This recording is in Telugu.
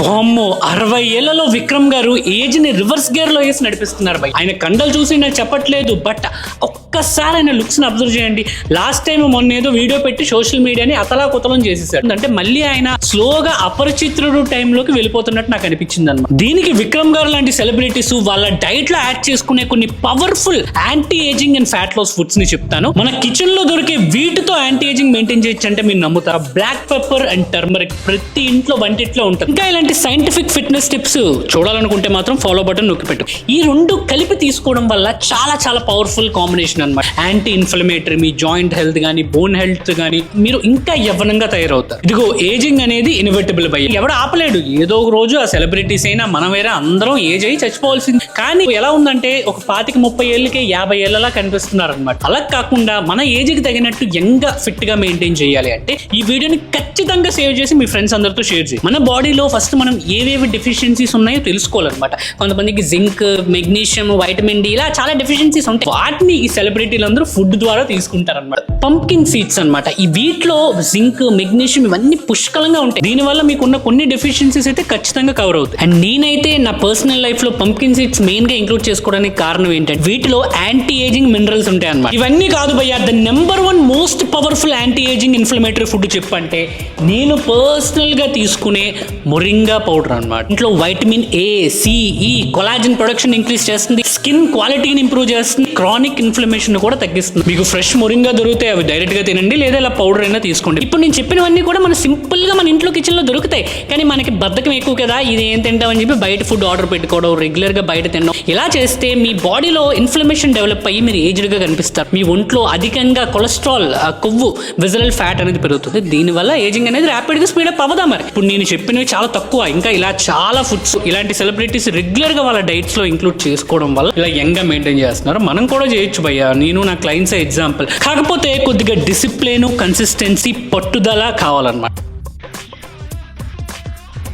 వామ్మో 60 ఏళ్లలో విక్రమ్ గారు ఏజ్ ని రివర్స్ గేర్ లో వేసి నడిపిస్తున్నారు భయ్. ఆయన కండలు చూసి నేను చెప్పట్లేదు, బట్ ఒక్కసారి ఆయన లుక్స్ ని అబ్జర్వ్ చేయండి. లాస్ట్ టైం మొన్న ఏదో వీడియో పెట్టి సోషల్ మీడియాని అతలాకుతలం చేసేసాడు. అంటే మళ్ళీ ఆయన స్లోగా అపరిచితుడు టైంలోకి వెళ్ళిపోతున్నట్టు నాకు అనిపించింది అనమాట. దీనికి విక్రమ్ గారు లాంటి సెలబ్రిటీస్ వాళ్ళ డైట్ లో యాడ్ చేసుకునే కొన్ని powerful anti aging and fat loss foods ని చెప్తాను. మన కిచెన్ లో దొరికే వీటితో యాంటీ ఏజింగ్ మెయింటైన్ చేయొచ్చు అంటే మీరు నమ్ముతారా? బ్లాక్ పెప్పర్ అండ్ టర్మరిక్ ప్రతి ఇంట్లో వంటిట్లో ఉంటుంది. ఇంకా ఇలాంటి సైంటిఫిక్ ఫిట్నెస్ టిప్స్ చూడాలనుకుంటే మాత్రం ఫాలో బటన్ నొక్కి పెట్టు. ఈ రెండు కలిపి తీసుకోవడం వల్ల చాలా చాలా పవర్ఫుల్ కాంబినేషన్ అనమాట. యాంటీ ఇన్ఫ్లమేటరీ, మీ జాయింట్ హెల్త్ గానీ బోన్ హెల్త్ గానీ మీరు ఇంకా యవ్వనంగా తయారవుతారు. ఇదిగో ఏజింగ్ అనేది ఇన్ఎవిటబుల్ బై, ఎవడు ఆపలేడు. ఏదో ఒక రోజు ఆ సెలబ్రిటీస్ అయినా మనం వేరే అందరం ఏజ్ అయ్యి చచ్చిపోవాల్సింది. కానీ ఎలా ఉందంటే ఒక 25-30 ఏళ్ళకే 50 ఏళ్ళలా కనిపిస్తున్నారు అనమాట. అలా కాకుండా మన ఏజ్ కి తగినట్టు యంగ్ గా ఫిట్ గా మెయింటైన్ చేయాలి అంటే ఈ వీడియోని ఖచ్చితంగా సేవ్ చేసి మీ ఫ్రెండ్స్ అందరితో షేర్ చేయండి. మన బాడీలో ఫస్ట్ మనం ఏవేవి డెఫిషియన్సీస్ ఉన్నాయో తెలుసుకోవాలన్నమాట. కొంతమందికి జింక్, మెగ్నీషియం, వైటమిన్ డి ఇలా చాలా డెఫిషియన్సీస్ ఉంటాయి. వాటిని ఈ సెలబ్రిటీలు అందరూ ఫుడ్ ద్వారా తీసుకుంటారన్నమాట. పంప్కిన్ సీడ్స్ అనమాట. ఈ వీటిలో జింక్, మెగ్నీషియం ఇవన్నీ పుష్కలంగా ఉంటాయి. దీనివల్ల మీకున్న కొన్ని డెఫిషియన్సీస్ అయితే ఖచ్చితంగా కవర్ అవుతాయి. అండ్ నేనైతే నా పర్సనల్ లైఫ్ లో పంప్కిన్ సీడ్స్ మెయిన్ గా ఇంక్లూడ్ చేసుకోవడానికి కారణం ఏంటంటే వీటిలో యాంటీ ఏజింగ్ మినరల్స్ ఉంటాయి అన్నమాట. ఇవన్నీ కాదు భయ్యా, the number 1 most powerful anti ageing inflammatory food చెప్పంటే నేను పర్సనల్ గా తీసుకునే మొరింగా పౌడర్ అన్నమాట. ఇంట్లో వైటమిన్ ఏ, సి, ఈ కొలాజన్ ప్రొడక్షన్ ఇంక్రీజ్ చేస్తుంది, స్కిన్ క్వాలిటీని ఇంప్రూవ్ చేస్తుంది, క్రానిక్ ఇన్ఫ్లమేషన్ కూడా తగ్గిస్తుంది. మీకు ఫ్రెష్ మొరింగా దొరికితే అవి డైరెక్ట్ గా తినండి, లేదా ఇలా పౌడర్ అయినా తీసుకోండి. ఇప్పుడు నేను చెప్పినవన్నీ కూడా మన సింపుల్ గా మన ఇంట్లో కిచెన్ లో దొరుకుతాయి. కానీ మనకి బద్ధకం ఎక్కువ కదా, ఇది ఏం తింటామని చెప్పి బయట ఫుడ్ ఆర్డర్ పెట్టుకోవడం, రెగ్యులర్ గా బయట తినడం. ఇలా చేస్తే మీ బాడీలో ఇన్ఫ్లమేషన్ డెవలప్ అయ్యి మీరు ఏజ్డ్ గా కనిపిస్తారు. మీ ఒంట్లో అధికంగా కొలెస్ట్రాల్, కొవ్వు, విజరల్ ఫ్యాట్ అనేది పెరుగుతుంది. దీనివల్ల ఏజింగ్ అనేది ర్యాపిడ్ గా స్పీడప్ అవ్వదా? మరి ఇప్పుడు నేను చెప్పినవి చాలా తక్కువ, ఇంకా ఇలా చాలా ఫుడ్స్ ఇలాంటి సెలబ్రిటీస్ రెగ్యులర్ గా వాళ్ళ డైట్స్ లో ఇంక్లూడ్ చేసుకోవడం వల్ల ఇలా యంగ్ గా మెయింటైన్ చేస్తున్నారు. మనం కూడా చేయొచ్చు భయ్యా. నేను నా క్లయింట్స్ ఎగ్జాంపుల్. కాకపోతే కొద్దిగా డిసిప్లిన్, కన్సిస్టెన్సీ, పట్టుదల కావాలన్నమాట.